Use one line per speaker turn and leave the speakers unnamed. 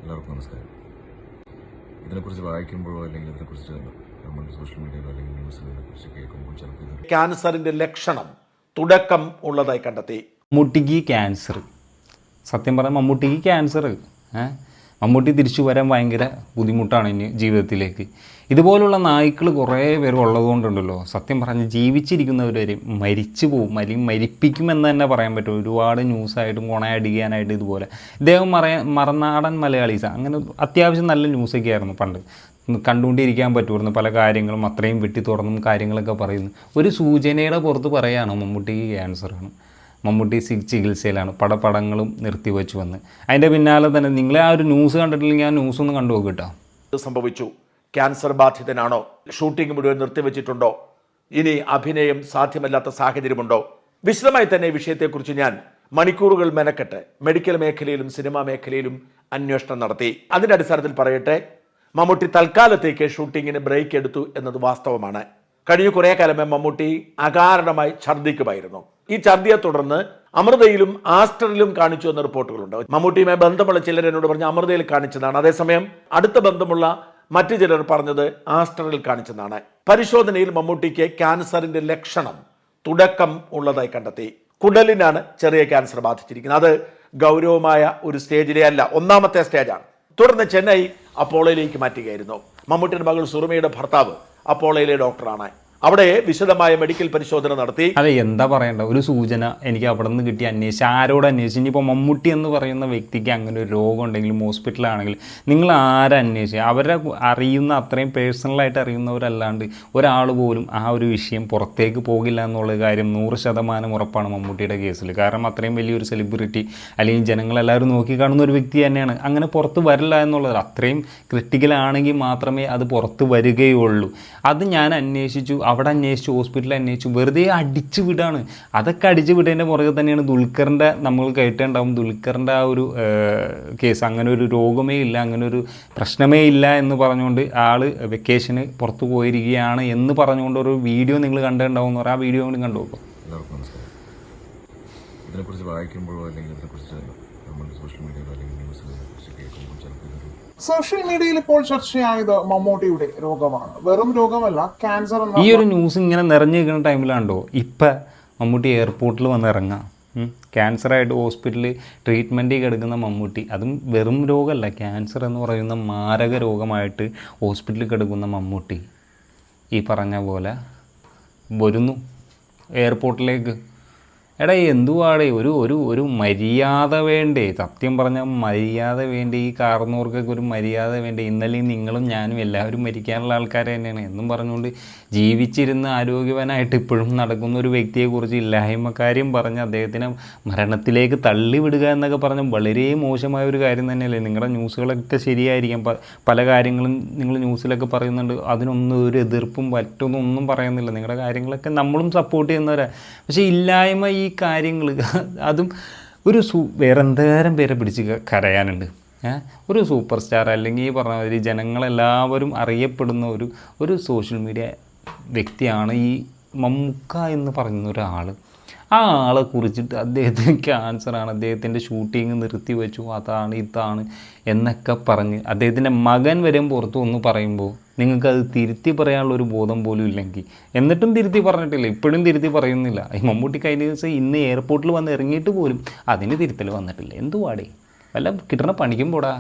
എല്ലാവർക്കും നമസ്കാരം. ഇതിനെക്കുറിച്ച് വായിക്കുമ്പോഴോ അല്ലെങ്കിൽ ഇതിനെക്കുറിച്ച് നമ്മൾ സോഷ്യൽ മീഡിയയിലോ അല്ലെങ്കിൽ ന്യൂസിനെക്കുറിച്ച് കേൾക്കുമ്പോൾ ചിലപ്പോൾ
ക്യാൻസറിന്റെ ലക്ഷണം തുടക്കം ഉള്ളതായി കണ്ടെത്തി.
മമ്മൂട്ടിക്ക് ക്യാൻസർ, സത്യം പറഞ്ഞാൽ മമ്മൂട്ടിക്ക് ക്യാൻസർ, മമ്മൂട്ടി തിരിച്ചു വരാൻ ഭയങ്കര ബുദ്ധിമുട്ടാണ് ഇനി ജീവിതത്തിലേക്ക്. ഇതുപോലുള്ള നായ്ക്കൾ കുറേ പേർ ഉള്ളതുകൊണ്ടുണ്ടല്ലോ, സത്യം പറഞ്ഞ് ജീവിച്ചിരിക്കുന്നവർ വരെ മരിച്ചു പോകും, അല്ലെങ്കിൽ മരിപ്പിക്കുമെന്ന് തന്നെ പറയാൻ പറ്റും. ഒരുപാട് ന്യൂസായിട്ടും കൊണയടിക്കാനായിട്ട് ഇതുപോലെ ഇദ്ദേഹം മറനാടൻ മലയാളീസ് അങ്ങനെ അത്യാവശ്യം നല്ല ന്യൂസൊക്കെ ആയിരുന്നു പണ്ട്, കണ്ടുകൊണ്ടിരിക്കാൻ പറ്റുമായിരുന്നു. പല കാര്യങ്ങളും അത്രയും വെട്ടി തുറന്നും കാര്യങ്ങളൊക്കെ പറയുന്നു. ഒരു സൂചനയുടെ പുറത്ത് പറയുകയാണ് മമ്മൂട്ടിക്ക് ക്യാൻസറാണ്, മമ്മൂട്ടി ചികിത്സയിലാണ്, പടങ്ങളും നിർത്തിവെച്ചു വന്ന്. അതിൻ്റെ പിന്നാലെ തന്നെ നിങ്ങളെ ആ ഒരു ന്യൂസ് കണ്ടിട്ടില്ലെങ്കിൽ ആ ന്യൂസ് ഒന്ന് കണ്ടു നോക്ക് കേട്ടോ.
സംഭവിച്ചു, ക്യാൻസർ ബാധിതനാണോ, ഷൂട്ടിംഗ് മുഴുവൻ നിർത്തിവെച്ചിട്ടുണ്ടോ, ഇനി അഭിനയം സാധ്യമല്ലാത്ത സാഹചര്യമുണ്ടോ? വിശദമായി തന്നെ ഈ വിഷയത്തെക്കുറിച്ച് ഞാൻ മണിക്കൂറുകൾ മെനക്കെട്ട് മെഡിക്കൽ മേഖലയിലും സിനിമാ മേഖലയിലും അന്വേഷണം നടത്തി. അതിൻ്റെ അടിസ്ഥാനത്തിൽ പറയട്ടെ, മമ്മൂട്ടി തൽക്കാലത്തേക്ക് ഷൂട്ടിങ്ങിന് ബ്രേക്ക് എടുത്തു എന്നത് വാസ്തവമാണ്. കഴിഞ്ഞ കുറേ കാലമേ മമ്മൂട്ടി അകാരണമായി ഛർദ്ദിക്കുമായിരുന്നു. ഈ ഛർദ്ദിയെ തുടർന്ന് അമൃതയിലും ആസ്റ്ററിലും കാണിച്ചു എന്ന റിപ്പോർട്ടുകളുണ്ട്. മമ്മൂട്ടിയുമായി ബന്ധമുള്ള ചിലർ എന്നോട് പറഞ്ഞ് അമൃതയിൽ കാണിച്ചതാണ്, അതേസമയം അടുത്ത ബന്ധമുള്ള മറ്റു ചിലർ പറഞ്ഞത് ആസ്റ്ററിൽ കാണിച്ചതാണ്. പരിശോധനയിൽ മമ്മൂട്ടിക്ക് ക്യാൻസറിന്റെ ലക്ഷണം തുടക്കം ഉള്ളതായി കണ്ടെത്തി. കുടലിനാണ് ചെറിയ ക്യാൻസർ ബാധിച്ചിരിക്കുന്നത്. അത് ഗൗരവമായ ഒരു സ്റ്റേജിലെ അല്ല, ഒന്നാമത്തെ സ്റ്റേജാണ്. തുടർന്ന് ചെന്നൈ അപ്പോളോയിലേക്ക് മാറ്റുകയായിരുന്നു. മമ്മൂട്ടിയുടെ മകൾ സുറുമയുടെ ഭർത്താവ് അപ്പോളോയിലെ ഡോക്ടറാണ്. അവിടെ വിശദമായ മെഡിക്കൽ പരിശോധന നടത്തി.
അതെ, എന്താ പറയണ്ട, ഒരു സൂചന എനിക്ക് അവിടെ നിന്ന് കിട്ടി. അന്വേഷിച്ച് ആരോട് അന്വേഷിച്ച്, ഇനിയിപ്പോൾ മമ്മൂട്ടി എന്ന് പറയുന്ന വ്യക്തിക്ക് അങ്ങനെ ഒരു രോഗം ഉണ്ടെങ്കിലും ഹോസ്പിറ്റലാണെങ്കിൽ നിങ്ങൾ ആരന്വേഷിക്കുക, അവരെ അറിയുന്ന അത്രയും പേഴ്സണലായിട്ട് അറിയുന്നവരല്ലാണ്ട് ഒരാൾ പോലും ആ ഒരു വിഷയം പുറത്തേക്ക് പോകില്ല എന്നുള്ള കാര്യം 100% ഉറപ്പാണ് മമ്മൂട്ടിയുടെ കേസിൽ. കാരണം അത്രയും വലിയൊരു സെലിബ്രിറ്റി അല്ലെങ്കിൽ ജനങ്ങളെല്ലാവരും നോക്കിക്കാണുന്ന ഒരു വ്യക്തി തന്നെയാണ്. അങ്ങനെ പുറത്ത് വരില്ല എന്നുള്ളത്, അത്രയും ക്രിട്ടിക്കലാണെങ്കിൽ മാത്രമേ അത് പുറത്ത് വരികയുള്ളൂ. അത് ഞാൻ അന്വേഷിച്ചു, അവിടെ അന്വേഷിച്ചു, ഹോസ്പിറ്റലിൽ അന്വേഷിച്ചു, വെറുതെ അടിച്ചു വിടാണ്. അതൊക്കെ അടിച്ചു വിടേൻ്റെ പുറകെ തന്നെയാണ് ദുൽഖറിൻ്റെ, നമ്മൾ കേട്ടിട്ടുണ്ടാവും ദുൽഖറിൻ്റെ ആ ഒരു കേസ്. അങ്ങനെ ഒരു രോഗമേ ഇല്ല, അങ്ങനെ ഒരു പ്രശ്നമേ ഇല്ല എന്ന് പറഞ്ഞുകൊണ്ട് ആൾ വെക്കേഷന് പുറത്തു പോയിരിക്കുകയാണ് എന്ന് പറഞ്ഞുകൊണ്ട് ഒരു വീഡിയോ നിങ്ങൾ കണ്ടിട്ടുണ്ടാവും എന്ന് പറയാം. ആ വീഡിയോ കൂടി കണ്ടു നോക്കും.
എല്ലാവർക്കും നമസ്കാരം. ഇതിനെക്കുറിച്ച് വായിക്കുമ്പോഴോ അല്ലെങ്കിൽ ഇതിനെക്കുറിച്ച് നമ്മൾ സോഷ്യൽ മീഡിയയിലോ അല്ലെങ്കിൽ ന്യൂസിനെക്കുറിച്ച് കേൾക്കുമ്പോൾ ചിലപ്പോൾ
സോഷ്യൽ മീഡിയയിൽ ഇപ്പോൾ ചർച്ചയായത് മമ്മൂട്ടിയുടെ രോഗമാണ്. വെറും രോഗമല്ല, ക്യാൻസർ.
ഈ ഒരു ന്യൂസ് ഇങ്ങനെ നിറഞ്ഞു നിൽക്കുന്ന ടൈമിലാണ്ടോ ഇപ്പം മമ്മൂട്ടി എയർപോർട്ടിൽ വന്ന് ഇറങ്ങാം. ക്യാൻസറായിട്ട് ഹോസ്പിറ്റലിൽ ട്രീറ്റ്മെൻറ്റിൽ കിടക്കുന്ന മമ്മൂട്ടി, അതും വെറും രോഗമല്ല, ക്യാൻസർ എന്ന് പറയുന്ന മാരക രോഗമായിട്ട് ഹോസ്പിറ്റലിൽ കിടക്കുന്ന മമ്മൂട്ടി ഈ പറഞ്ഞ പോലെ വരുന്നു എയർപോർട്ടിലേക്ക്. എടാ എന്തുവാടേ, ഒരു മര്യാദ വേണ്ടേ? സത്യം പറഞ്ഞാൽ മര്യാദ വേണ്ടേ? ഈ കാർന്നവർക്കൊക്കെ ഒരു മര്യാദ വേണ്ടേ? ഇന്നലെയും നിങ്ങളും ഞാനും എല്ലാവരും മരിക്കാനുള്ള ആൾക്കാർ തന്നെയാണ് എന്നും പറഞ്ഞുകൊണ്ട് ജീവിച്ചിരുന്ന് ആരോഗ്യവാനായിട്ട് ഇപ്പോഴും നടക്കുന്ന ഒരു വ്യക്തിയെക്കുറിച്ച് ഇല്ലായ്മക്കാര്യം പറഞ്ഞ് അദ്ദേഹത്തിനെ മരണത്തിലേക്ക് തള്ളിവിടുക എന്നൊക്കെ പറഞ്ഞാൽ വളരെ മോശമായ ഒരു കാര്യം തന്നെയല്ലേ? നിങ്ങളുടെ ന്യൂസുകളൊക്കെ ശരിയായിരിക്കാം, പല കാര്യങ്ങളും നിങ്ങൾ ന്യൂസിലൊക്കെ പറയുന്നുണ്ട്, അതിനൊന്നും ഒരു എതിർപ്പും പറ്റൊന്നും പറയുന്നില്ല. നിങ്ങളുടെ കാര്യങ്ങളൊക്കെ നമ്മളും സപ്പോർട്ട് ചെയ്യുന്നവരാണ്. പക്ഷേ ഇല്ലായ്മ ഈ കാര്യങ്ങൾ, അതും ഒരു വേറെ എന്തേരം പേരെ പിടിച്ച് കരയാനുണ്ട്. ഒരു സൂപ്പർ സ്റ്റാർ അല്ലെങ്കിൽ ഈ പറഞ്ഞ മാതിരി ജനങ്ങളെല്ലാവരും അറിയപ്പെടുന്ന ഒരു സോഷ്യൽ മീഡിയ വ്യക്തിയാണ് ഈ മമ്മൂക്ക എന്ന് പറയുന്ന ഒരാൾ. ആ ആളെ കുറിച്ചിട്ട് അദ്ദേഹത്തിന് ക്യാൻസറാണ്, അദ്ദേഹത്തിൻ്റെ ഷൂട്ടിങ് നിർത്തിവെച്ചു, അതാണ് ഇതാണ് എന്നൊക്കെ പറഞ്ഞ് അദ്ദേഹത്തിൻ്റെ മകൻ വരെ പുറത്തു ഒന്ന് പറയുമ്പോൾ നിങ്ങൾക്കത് തിരുത്തി പറയാനുള്ളൊരു ബോധം പോലും ഇല്ലെങ്കിൽ, എന്നിട്ടും തിരുത്തി പറഞ്ഞിട്ടില്ല, ഇപ്പോഴും തിരുത്തി പറയുന്നില്ല. ഈ മമ്മൂട്ടി കഴിഞ്ഞ ദിവസം ഇന്ന് എയർപോർട്ടിൽ വന്ന് ഇറങ്ങിയിട്ട് പോലും അതിന് തിരുത്തൽ വന്നിട്ടില്ല. എന്തുവാടേ, വല്ല കിട്ടണ പണിക്കും പോടാ.